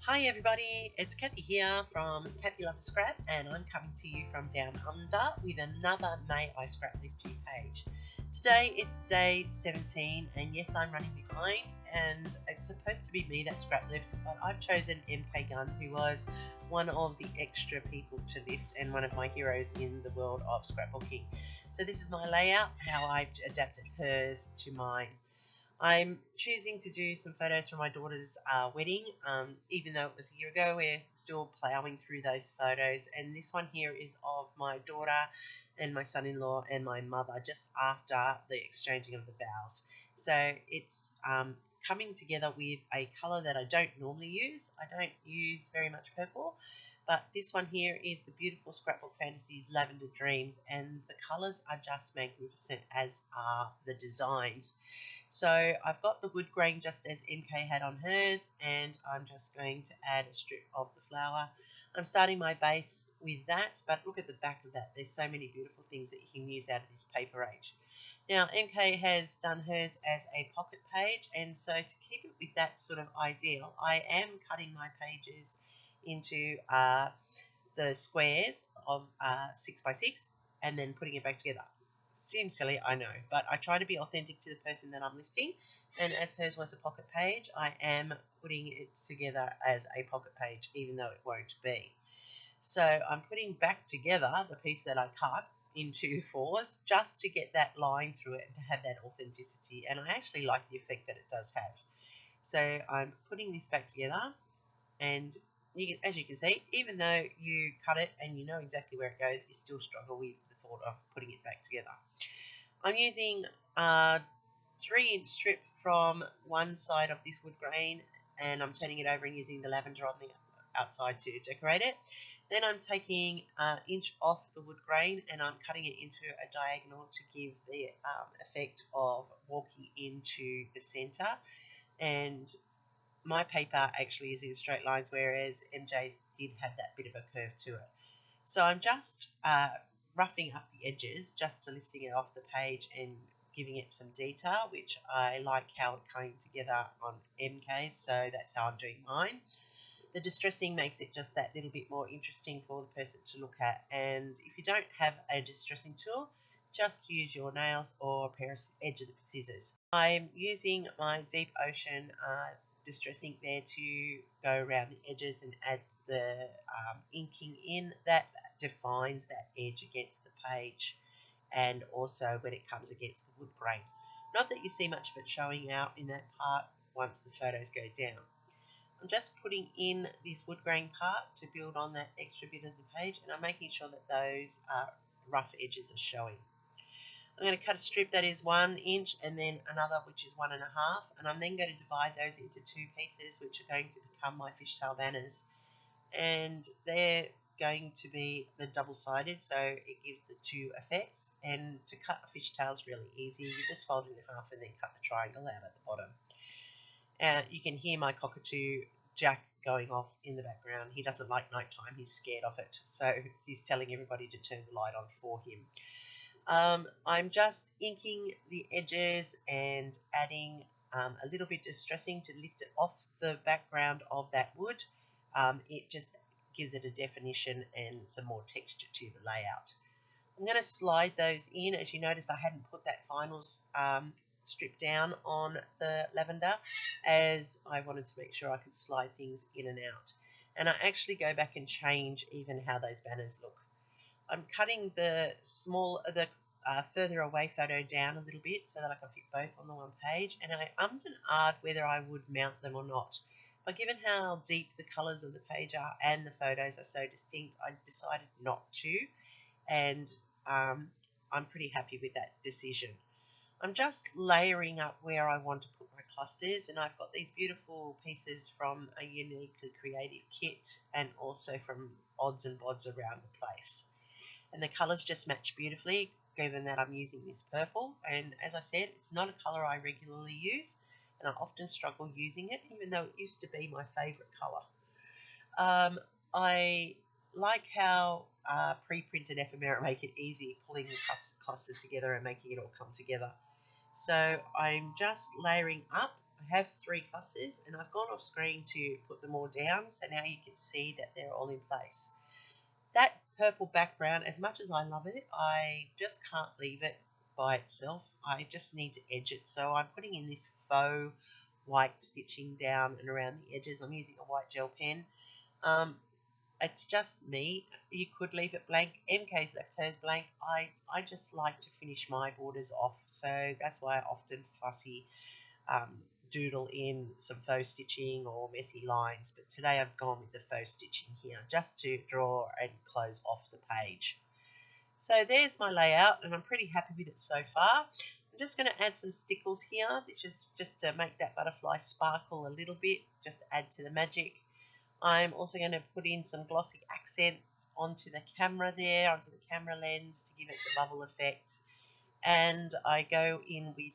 Hi everybody, it's Kathy here from Kathy Loves Scrap, and I'm coming to you from Down Under with another May I Scrap Lift You page. Today it's day 17, and yes, I'm running behind, and it's supposed to be me that scrap lift, but I've chosen MK Gunn, who was one of the extra people to lift and one of my heroes in the world of scrapbooking. So this is my layout, how I've adapted hers to mine. I'm choosing to do some photos from my daughter's wedding. Even though it was a year ago, we're still ploughing through those photos. And this one here is of my daughter and my son-in-law and my mother just after the exchanging of the vows. So it's coming together with a colour that I don't normally use. I don't use very much purple. But this one here is the beautiful Scrapbook Fantasies Lavender Dreams, and the colours are just magnificent, as are the designs. So I've got the wood grain just as MK had on hers, and I'm just going to add a strip of the flower. I'm starting my base with that, but look at the back of that. There's so many beautiful things that you can use out of this paper age. Now MK has done hers as a pocket page, and so to keep it with that sort of ideal, I am cutting my pages into the squares of 6 by 6 and then putting it back together. Seems silly, I know, but I try to be authentic to the person that I'm lifting, and as hers was a pocket page, I am putting it together as a pocket page, even though it won't be. So I'm putting back together the piece that I cut into fours just to get that line through it and to have that authenticity, and I actually like the effect that it does have. So I'm putting this back together, and as you can see, even though you cut it and you know exactly where it goes, you still struggle with the thought of putting it back together. I'm using a 3-inch strip from one side of this wood grain, and I'm turning it over and using the lavender on the outside to decorate it. Then I'm taking an inch off the wood grain and I'm cutting it into a diagonal to give the effect of walking into the center. And my paper actually is in straight lines, whereas MJ's did have that bit of a curve to it. So I'm just roughing up the edges, just lifting it off the page and giving it some detail, which I like how it came together on MK, so that's how I'm doing mine. The distressing makes it just that little bit more interesting for the person to look at, and if you don't have a distressing tool, just use your nails or a pair of edge of the scissors. I'm using my Deep Ocean distressing there to go around the edges and add the inking in that defines that edge against the page, and also when it comes against the wood grain. Not that you see much of it showing out in that part once the photos go down. I'm just putting in this wood grain part to build on that extra bit of the page, and I'm making sure that those rough edges are showing. I'm going to cut a strip that is 1 inch and then another which is 1.5, and I'm then going to divide those into 2 pieces, which are going to become my fishtail banners, and they're going to be the double-sided, so it gives the 2 effects. And to cut a fishtail is really easy. You just fold it in half and then cut the triangle out at the bottom. You can hear my cockatoo Jack going off in the background. He doesn't like nighttime, he's scared of it, so he's telling everybody to turn the light on for him. I'm just inking the edges and adding a little bit of distressing to lift it off the background of that wood. It just gives it a definition and some more texture to the layout. I'm going to slide those in. As you notice, I hadn't put that final strip down on the lavender, as I wanted to make sure I could slide things in and out. And I actually go back and change even how those banners look. I'm cutting the further away photo down a little bit so that I can fit both on the one page, and I ummed and ahed whether I would mount them or not. But given how deep the colours of the page are and the photos are so distinct, I decided not to, and I'm pretty happy with that decision. I'm just layering up where I want to put my clusters, and I've got these beautiful pieces from a uniquely creative kit and also from odds and bods around the place. And the colours just match beautifully, given that I'm using this purple. And as I said, it's not a colour I regularly use, and I often struggle using it, even though it used to be my favourite colour. I like how pre-printed ephemera make it easy pulling the clusters together and making it all come together. So I'm just layering up I have 3 clusters, and I've gone off screen to put them all down, so now you can see that they're all in place. That purple background, as much as I love it, I just can't leave it by itself. I just need to edge it, so I'm putting in this faux white stitching down and around the edges. I'm using a white gel pen. It's just me. You could leave it blank. MK's left hers blank. I just like to finish my borders off, so that's why I often fussy doodle in some faux stitching or messy lines, but today I've gone with the faux stitching here just to draw and close off the page. So there's my layout, and I'm pretty happy with it so far. I'm just going to add some stickles here, which is just to make that butterfly sparkle a little bit, just to add to the magic. I'm also going to put in some glossy accents onto the camera there, onto the camera lens, to give it the bubble effect. And I go in with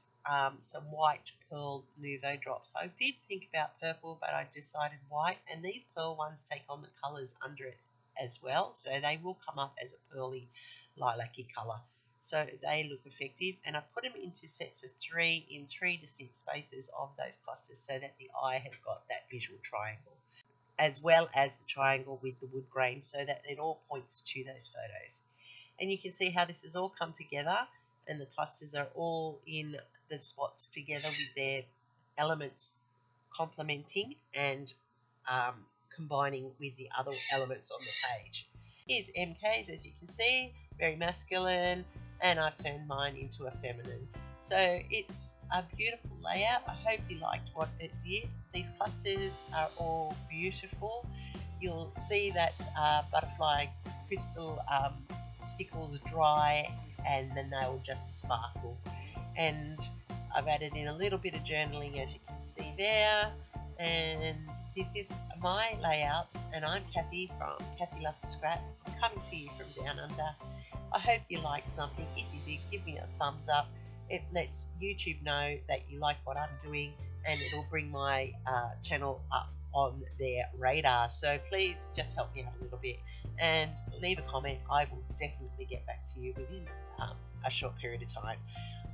some white pearl Nouveau drops. I did think about purple, but I decided white, and these pearl ones take on the colours under it as well, so they will come up as a pearly lilac-y colour. So they look effective, and I put them into sets of 3 in 3 distinct spaces of those clusters so that the eye has got that visual triangle, as well as the triangle with the wood grain, so that it all points to those photos. And you can see how this has all come together, and the clusters are all in the spots together with their elements complementing and combining with the other elements on the page. Here's MK's, as you can see, very masculine, and I've turned mine into a feminine. So it's a beautiful layout. I hope you liked what it did. These clusters are all beautiful. You'll see that butterfly crystal stickles dry, and then they will just sparkle. And I've added in a little bit of journaling, as you can see there. And this is my layout, and I'm Kathy from Kathy Loves to Scrap. I'm coming to you from down under. I hope you liked something. If you did, give me a thumbs up. It lets YouTube know that you like what I'm doing, and it'll bring my channel up on their radar. So please just help me out a little bit and leave a comment. I will definitely get back to you within a short period of time.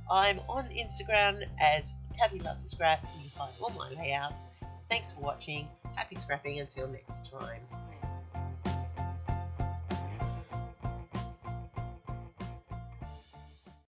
I'm on Instagram as Kathy Loves to Scrap. You can find all my layouts. Thanks for watching. Happy scrapping until next time.